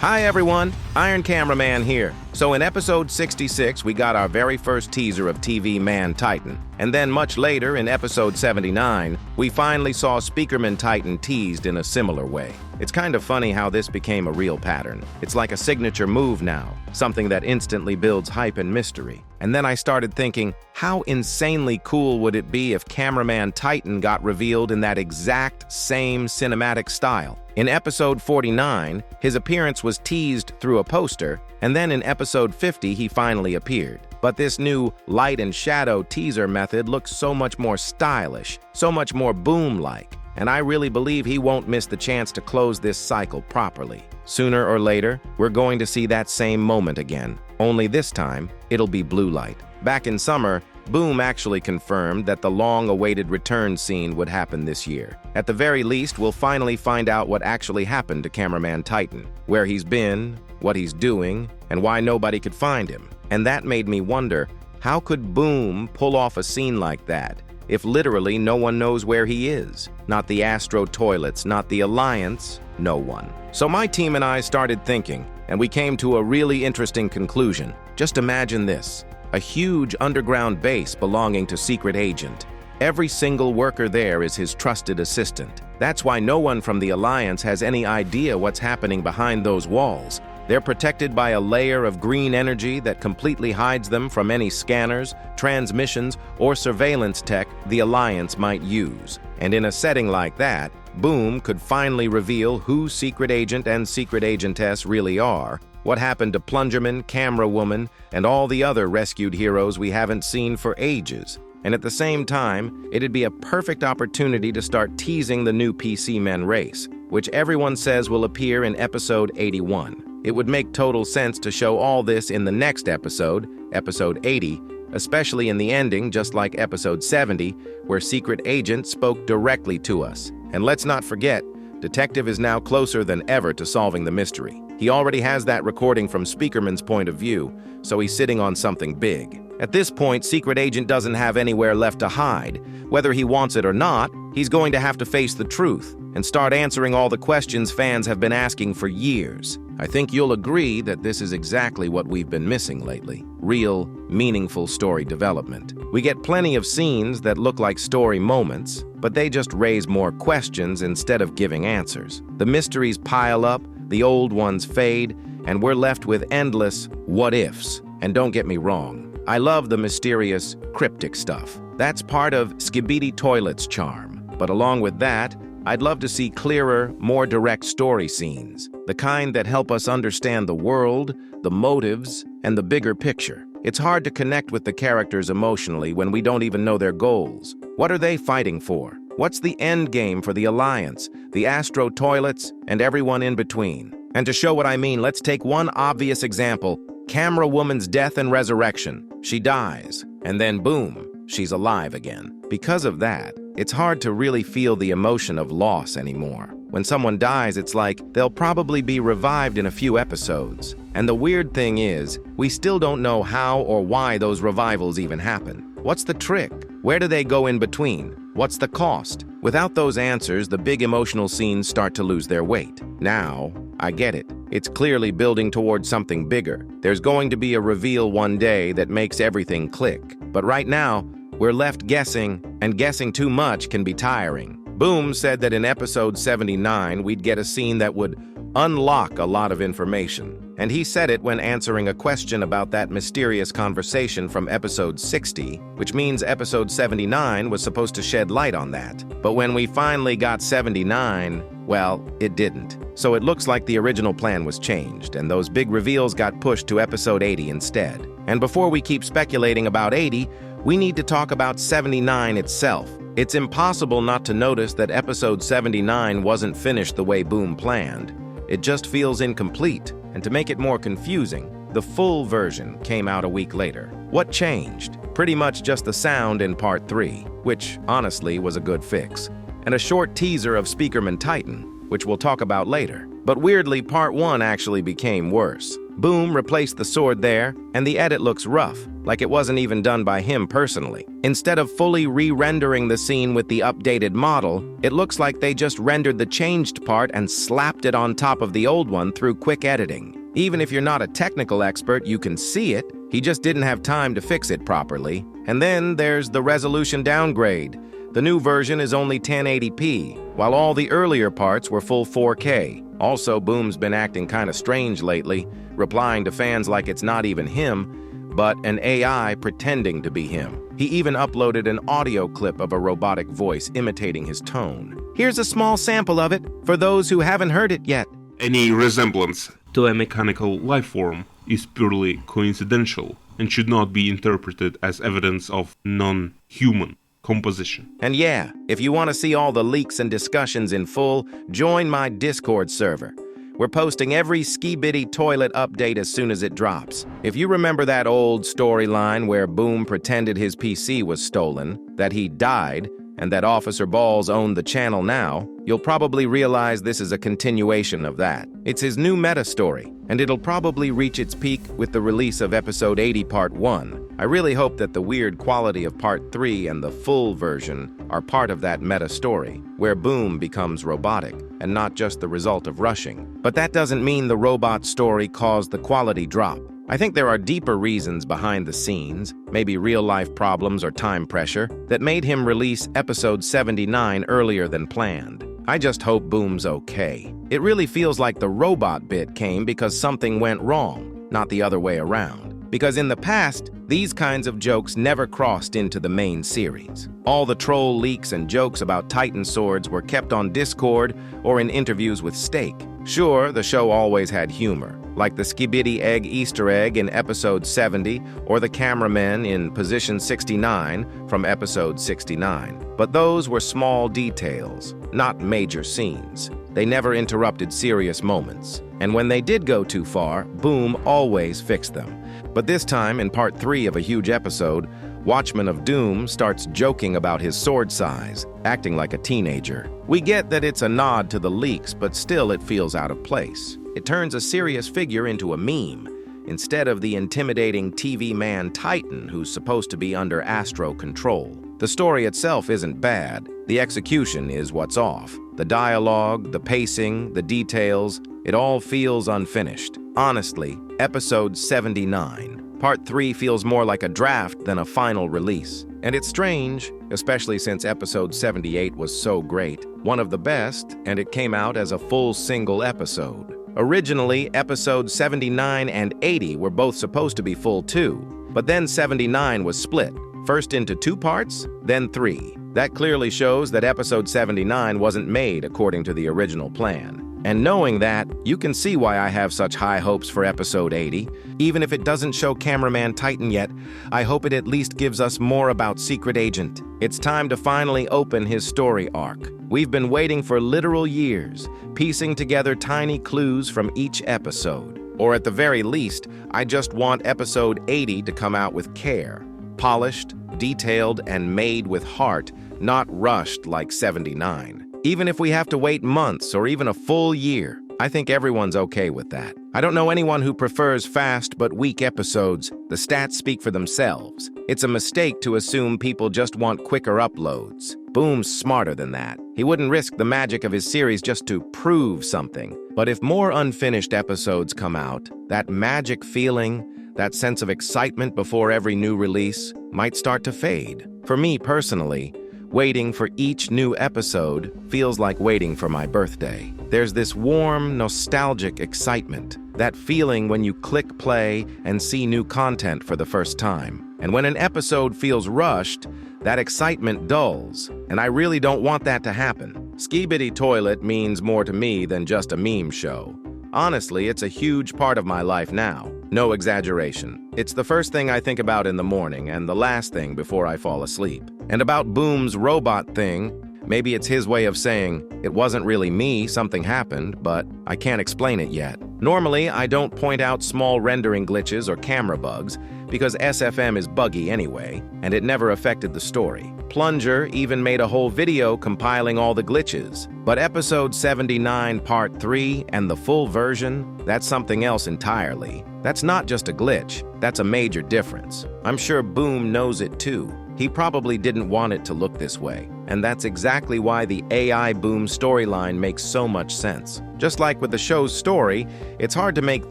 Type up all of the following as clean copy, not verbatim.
Hi everyone, Iron Cameraman here. So in episode 66, we got our very first teaser of TV Man Titan. And then much later, in episode 79, we finally saw Speakerman Titan teased in a similar way. It's kind of funny how this became a real pattern. It's like a signature move now, something that instantly builds hype and mystery. And then I started thinking, how insanely cool would it be if Cameraman Titan got revealed in that exact same cinematic style? In episode 49, his appearance was teased through a poster, and then in episode 50, he finally appeared. But this new light and shadow teaser method looks so much more stylish, so much more boom-like, and I really believe he won't miss the chance to close this cycle properly. Sooner or later, we're going to see that same moment again, only this time, it'll be blue light. Back in summer, Boom actually confirmed that the long-awaited return scene would happen this year. At the very least, we'll finally find out what actually happened to Cameraman Titan, where he's been, what he's doing, and why nobody could find him. And that made me wonder, how could Boom pull off a scene like that if literally no one knows where he is? Not the Astro Toilets, not the Alliance, no one. So my team and I started thinking, and we came to a really interesting conclusion. Just imagine this. A huge underground base belonging to Secret Agent. Every single worker there is his trusted assistant. That's why no one from the Alliance has any idea what's happening behind those walls. They're protected by a layer of green energy that completely hides them from any scanners, transmissions, or surveillance tech the Alliance might use. And in a setting like that, Boom could finally reveal who Secret Agent and Secret Agentess really are, what happened to Plungerman, Camerawoman, and all the other rescued heroes we haven't seen for ages. And at the same time, it'd be a perfect opportunity to start teasing the new PC Men race, which everyone says will appear in episode 81. It would make total sense to show all this in the next episode, episode 80, especially in the ending, just like episode 70, where Secret Agent spoke directly to us. And let's not forget, Detective is now closer than ever to solving the mystery. He already has that recording from Speakerman's point of view, so he's sitting on something big. At this point, Secret Agent doesn't have anywhere left to hide. Whether he wants it or not, he's going to have to face the truth and start answering all the questions fans have been asking for years. I think you'll agree that this is exactly what we've been missing lately. Real, meaningful story development. We get plenty of scenes that look like story moments, but they just raise more questions instead of giving answers. The mysteries pile up, the old ones fade, and we're left with endless what-ifs. And don't get me wrong, I love the mysterious, cryptic stuff. That's part of Skibidi Toilet's charm. But along with that, I'd love to see clearer, more direct story scenes, the kind that help us understand the world, the motives, and the bigger picture. It's hard to connect with the characters emotionally when we don't even know their goals. What are they fighting for? What's the end game for the Alliance, the Astro Toilets, and everyone in between? And to show what I mean, let's take one obvious example, Camerawoman's death and resurrection. She dies, and then boom, she's alive again. Because of that, it's hard to really feel the emotion of loss anymore. When someone dies, it's like they'll probably be revived in a few episodes. And the weird thing is, we still don't know how or why those revivals even happen. What's the trick? Where do they go in between? What's the cost? Without those answers, the big emotional scenes start to lose their weight. Now, I get it. It's clearly building towards something bigger. There's going to be a reveal one day that makes everything click. But right now, we're left guessing, and guessing too much can be tiring. Boom said that in episode 79, we'd get a scene that would unlock a lot of information. And he said it when answering a question about that mysterious conversation from episode 60, which means episode 79 was supposed to shed light on that. But when we finally got 79, well, it didn't. So it looks like the original plan was changed, and those big reveals got pushed to episode 80 instead. And before we keep speculating about 80, we need to talk about 79 itself. It's impossible not to notice that episode 79 wasn't finished the way Boom planned. It just feels incomplete, and to make it more confusing, the full version came out a week later. What changed? Pretty much just the sound in part 3, which honestly was a good fix, and a short teaser of Speakerman Titan, which we'll talk about later. But weirdly, part 1 actually became worse. Boom replaced the sword there, and the edit looks rough, like it wasn't even done by him personally. Instead of fully re-rendering the scene with the updated model, it looks like they just rendered the changed part and slapped it on top of the old one through quick editing. Even if you're not a technical expert, you can see it. He just didn't have time to fix it properly. And then there's the resolution downgrade. The new version is only 1080p, while all the earlier parts were full 4K. Also, Boom's been acting kinda strange lately, replying to fans like it's not even him, but an AI pretending to be him. He even uploaded an audio clip of a robotic voice imitating his tone. Here's a small sample of it for those who haven't heard it yet. Any resemblance to a mechanical life form is purely coincidental and should not be interpreted as evidence of non-human composition. And yeah, if you want to see all the leaks and discussions in full, join my Discord server. We're posting every skibidi toilet update as soon as it drops. If you remember that old storyline where Boom pretended his PC was stolen, that he died, and that Officer Balls owned the channel now, you'll probably realize this is a continuation of that. It's his new meta story, and it'll probably reach its peak with the release of episode 80 part 1. I really hope that the weird quality of part 3 and the full version are part of that meta story, where Boom becomes robotic and not just the result of rushing. But that doesn't mean the robot story caused the quality drop. I think there are deeper reasons behind the scenes, maybe real-life problems or time pressure, that made him release episode 79 earlier than planned. I just hope Boom's okay. It really feels like the robot bit came because something went wrong, not the other way around. Because in the past, these kinds of jokes never crossed into the main series. All the troll leaks and jokes about Titan swords were kept on Discord or in interviews with Steak. Sure, the show always had humor, like the skibidi egg Easter egg in episode 70 or the cameraman in position 69 from episode 69. But those were small details, not major scenes. They never interrupted serious moments. And when they did go too far, Boom always fixed them. But this time, in part 3 of a huge episode, Watchman of Doom starts joking about his sword size, acting like a teenager. We get that it's a nod to the leaks, but still it feels out of place. It turns a serious figure into a meme, instead of the intimidating TV man Titan who's supposed to be under Astro control. The story itself isn't bad. The execution is what's off. The dialogue, the pacing, the details, it all feels unfinished. Honestly, episode 79. Part 3 feels more like a draft than a final release. And it's strange, especially since episode 78 was so great, one of the best, and it came out as a full single episode. Originally, episodes 79 and 80 were both supposed to be full too, but then 79 was split, first into 2 parts, then 3. That clearly shows that episode 79 wasn't made according to the original plan. And knowing that, you can see why I have such high hopes for episode 80. Even if it doesn't show Cameraman Titan yet, I hope it at least gives us more about Secret Agent. It's time to finally open his story arc. We've been waiting for literal years, piecing together tiny clues from each episode. Or at the very least, I just want episode 80 to come out with care. Polished, detailed, and made with heart, not rushed like 79. Even if we have to wait months or even a full year, I think everyone's okay with that. I don't know anyone who prefers fast but weak episodes. The stats speak for themselves. It's a mistake to assume people just want quicker uploads. Boom's smarter than that. He wouldn't risk the magic of his series just to prove something. But if more unfinished episodes come out, that magic feeling, that sense of excitement before every new release, might start to fade. For me personally, waiting for each new episode feels like waiting for my birthday. There's this warm, nostalgic excitement, that feeling when you click play and see new content for the first time. And when an episode feels rushed, that excitement dulls, and I really don't want that to happen. Skibidi Toilet means more to me than just a meme show. Honestly, it's a huge part of my life now. No exaggeration. It's the first thing I think about in the morning and the last thing before I fall asleep. And about Boom's robot thing, maybe it's his way of saying, it wasn't really me, something happened, but I can't explain it yet. Normally, I don't point out small rendering glitches or camera bugs, because SFM is buggy anyway, and it never affected the story. Plunger even made a whole video compiling all the glitches. But episode 79 part 3 and the full version, that's something else entirely. That's not just a glitch, that's a major difference. I'm sure Boom knows it too. He probably didn't want it to look this way, and that's exactly why the AI Boom storyline makes so much sense. Just like with the show's story, it's hard to make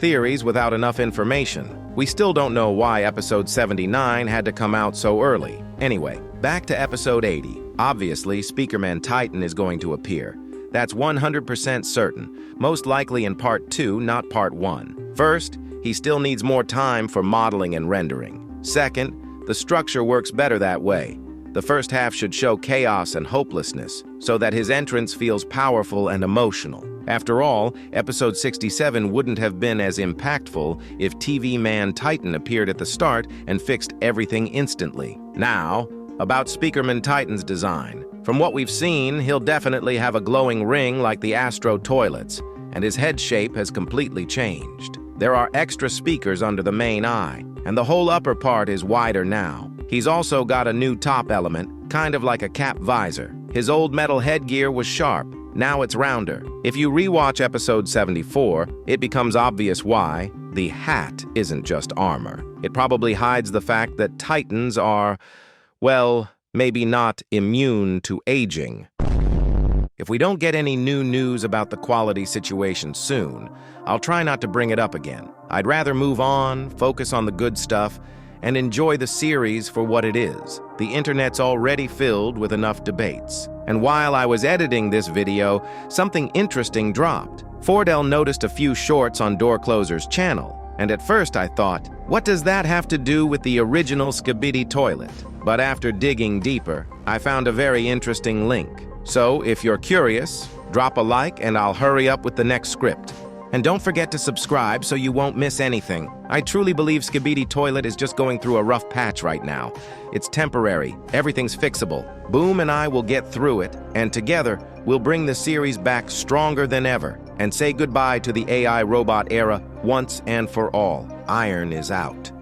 theories without enough information. We still don't know why episode 79 had to come out so early. Anyway, back to episode 80. Obviously, Speakerman Titan is going to appear. That's 100% certain, most likely in part 2, not part 1. First, he still needs more time for modeling and rendering. Second, the structure works better that way. The first half should show chaos and hopelessness, so that his entrance feels powerful and emotional. After all, episode 67 wouldn't have been as impactful if TV Man Titan appeared at the start and fixed everything instantly. Now, about Speakerman Titan's design. From what we've seen, he'll definitely have a glowing ring like the Astro toilets, and his head shape has completely changed. There are extra speakers under the main eye, and the whole upper part is wider now. He's also got a new top element, kind of like a cap visor. His old metal headgear was sharp, now it's rounder. If you rewatch episode 74, it becomes obvious why. The hat isn't just armor. It probably hides the fact that Titans are, well, maybe not immune to aging. If we don't get any new news about the quality situation soon, I'll try not to bring it up again. I'd rather move on, focus on the good stuff, and enjoy the series for what it is. The internet's already filled with enough debates. And while I was editing this video, something interesting dropped. Fordell noticed a few shorts on Door Closer's channel, and at first I thought, what does that have to do with the original skibidi toilet? But after digging deeper, I found a very interesting link. So if you're curious, drop a like and I'll hurry up with the next script. And don't forget to subscribe so you won't miss anything. I truly believe Skibidi Toilet is just going through a rough patch right now. It's temporary. Everything's fixable. Boom and I will get through it, and together, we'll bring the series back stronger than ever and say goodbye to the AI robot era once and for all. Iron is out.